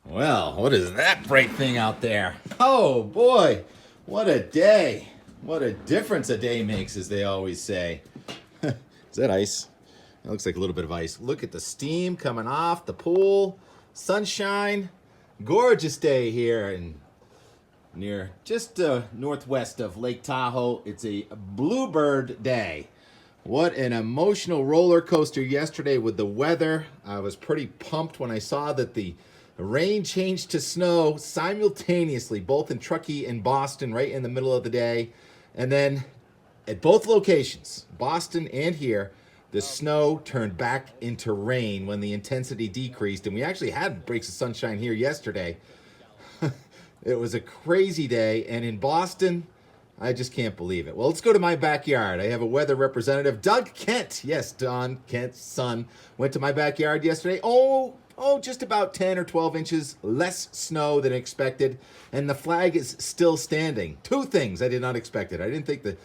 Well, what is that bright thing out there? Oh boy, what a day. What a difference a day makes, as they always say. Is that ice? It looks like a little bit of ice. Look at the steam coming off the pool. Sunshine. Gorgeous day here in near just northwest of Lake Tahoe. It's a bluebird day. What an emotional roller coaster yesterday with the weather. I was pretty pumped when I saw that the rain changed to snow simultaneously, both in Truckee and Boston, right in the middle of the day. And then at both locations, Boston and here, the snow turned back into rain when the intensity decreased. And we actually had breaks of sunshine here yesterday. It was a crazy day. And in Boston, I just can't believe it. Well, let's go to my backyard. I have a weather representative, Doug Kent. Yes, Don Kent's son went to my backyard yesterday. Just about 10 or 12 inches less snow than expected, and the flag is still standing. Two things I did not expect it. I didn't think the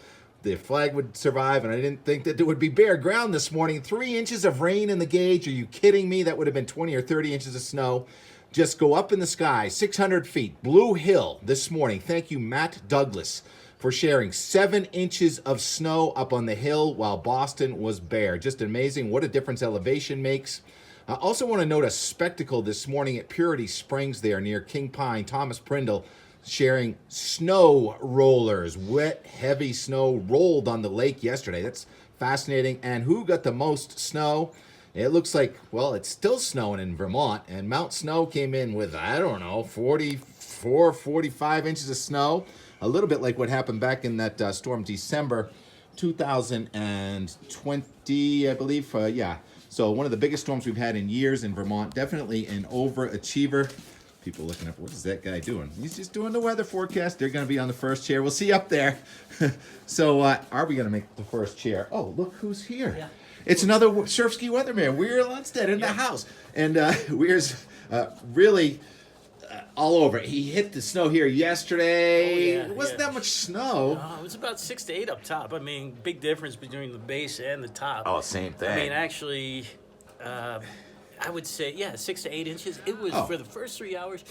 flag would survive, and I didn't think that there would be bare ground this morning. 3 inches of rain in the gauge. Are you kidding me? That would have been 20 or 30 inches of snow. Just go up in the sky, 600 feet, Blue Hill this morning. Thank you, Matt Douglas, for sharing 7 inches of snow up on the hill while Boston was bare. Just amazing what a difference elevation makes. I also want to note a spectacle this morning at Purity Springs there near King Pine. T.Prindle sharing snow rollers. Wet, heavy snow rolled on the lake yesterday. That's fascinating. And who got the most snow? It looks like, well, it's still snowing in Vermont. And Mount Snow came in with, 44, 45 inches of snow. A little bit like what happened back in that storm December 2020, I believe. So one of the biggest storms we've had in years in Vermont. Definitely an overachiever. People looking up, what is that guy doing? He's just doing the weather forecast. They're going to be on the first chair. We'll see you up there. So are we going to make the first chair? Oh, look who's here. Yeah. It's another surf ski weatherman, Weir in the house. And Weir's really all over. He hit the snow here yesterday. It wasn't that much snow. It was about 6 to 8 up top. I mean, big difference between the base and the top. Oh, same thing. I mean, actually, I would say, 6 to 8 inches. It was, for the first 3 hours,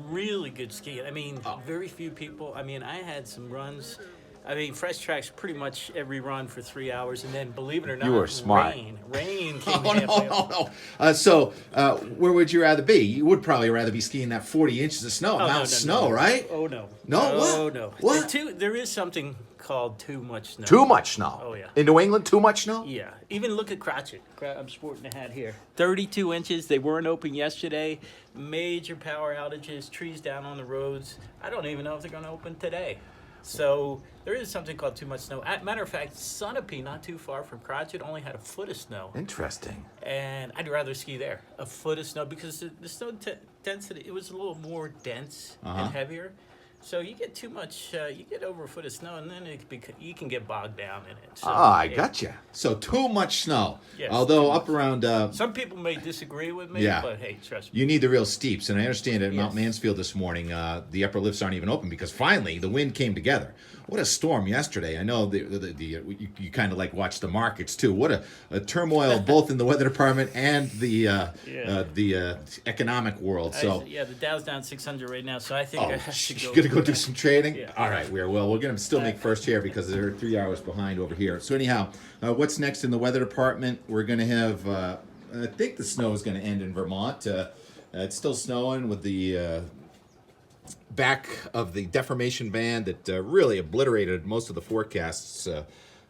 really good skiing. I mean, very few people. I mean, I had some runs. I mean, fresh tracks pretty much every run for 3 hours, and then, believe it or not, you were smart. Rain came halfway up. So, where would you rather be? You would probably rather be skiing that 40 inches of snow, snow, right? Oh, no. No? What? Oh, no. What? There is something called too much snow. Too much snow? Oh, yeah. In New England, too much snow? Yeah. Even look at Cratchit. I'm sporting a hat here. 32 inches. They weren't open yesterday. Major power outages, trees down on the roads. I don't even know if they're going to open today. So there is something called too much snow. Matter of fact, Sunapee, not too far from Cratchit, only had a foot of snow. Interesting. And I'd rather ski there. A foot of snow, because the snow density, it was a little more dense and heavier. So you get too much, you get over a foot of snow, and then you can get bogged down in it. So, I gotcha. So too much snow. Yes, although up around... some people may disagree with me, but hey, trust me. You need the real steeps, and I understand at Mount Mansfield this morning, the upper lifts aren't even open because finally the wind came together. What a storm yesterday. I know you kind of like watch the markets too. What a turmoil both in the weather department and the economic world. So the Dow's down 600 right now, so I think I should go. You're going to go do some trading? Yeah. All right, we're going to still make first here because they're 3 hours behind over here. So anyhow, what's next in the weather department? We're going to have, I think the snow is going to end in Vermont. It's still snowing with the back of the deformation band that really obliterated most of the forecasts.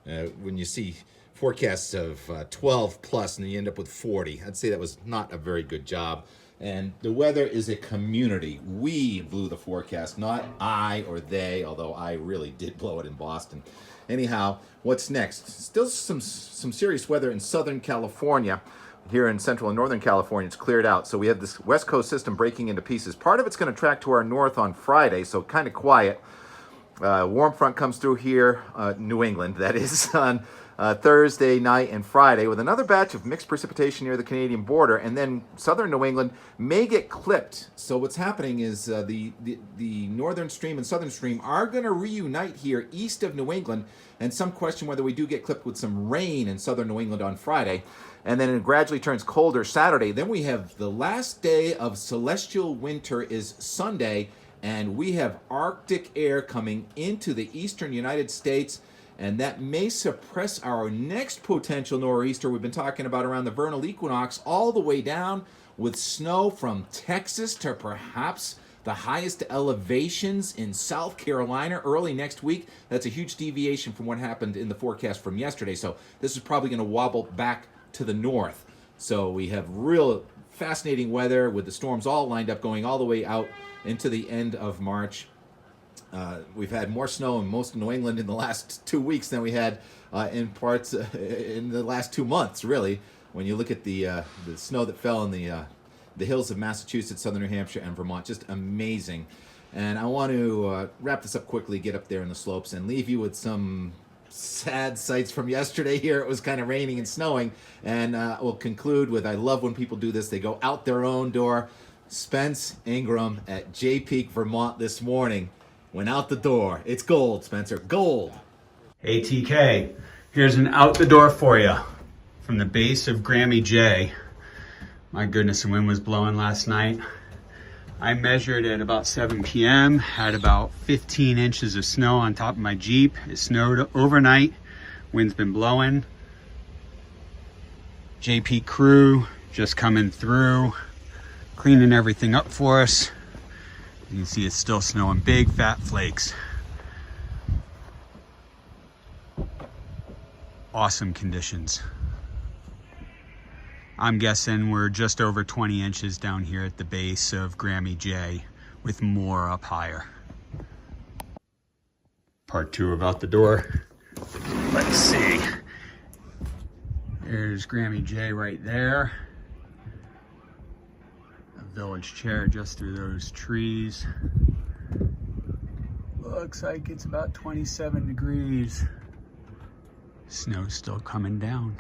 When you see forecasts of 12 plus and then you end up with 40, I'd say that was not a very good job. And the weather is a community. We blew the forecast, not I or they, although I really did blow it in Boston. Anyhow, what's next? Still some serious weather in Southern California. Here in Central and Northern California, it's cleared out. So we have this West Coast system breaking into pieces. Part of it's going to track to our north on Friday, so kind of quiet. Warm front comes through here, New England, that is, on Thursday night and Friday, with another batch of mixed precipitation near the Canadian border, and then southern New England may get clipped. So what's happening is the northern stream and southern stream are going to reunite here east of New England, and some question whether we do get clipped with some rain in southern New England on Friday. and then it gradually turns colder Saturday. Then we have the last day of celestial winter is Sunday, and we have Arctic air coming into the eastern United States, and that may suppress our next potential nor'easter we've been talking about around the vernal equinox, all the way down with snow from Texas to perhaps the highest elevations in South Carolina early next week. That's a huge deviation from what happened in the forecast from yesterday. So this is probably going to wobble back to the north. So we have real fascinating weather with the storms all lined up going all the way out into the end of March. We've had more snow in most of New England in the last 2 weeks than we had in parts in the last 2 months, really. When you look at the snow that fell in the hills of Massachusetts, southern New Hampshire, and Vermont, just amazing. And I want to wrap this up quickly, get up there in the slopes, and leave you with some sad sights from yesterday here. It was kind of raining and snowing, and we'll conclude with, I love when people do this. They go out their own door. Spence Ingram at Jay Peak, Vermont this morning went out the door. It's gold, Spencer, gold. Hey TK, here's an out the door for you from the base of Grammy J. My goodness, the wind was blowing last night. I measured at about 7 p.m., had about 15 inches of snow on top of my Jeep. It snowed overnight, wind's been blowing. JP crew just coming through, cleaning everything up for us. You can see it's still snowing, big fat flakes. Awesome conditions. I'm guessing we're just over 20 inches down here at the base of Grammy J, with more up higher. Part 2 of out the door. Let's see. There's Grammy J right there. A village chair just through those trees. Looks like it's about 27 degrees. Snow's still coming down.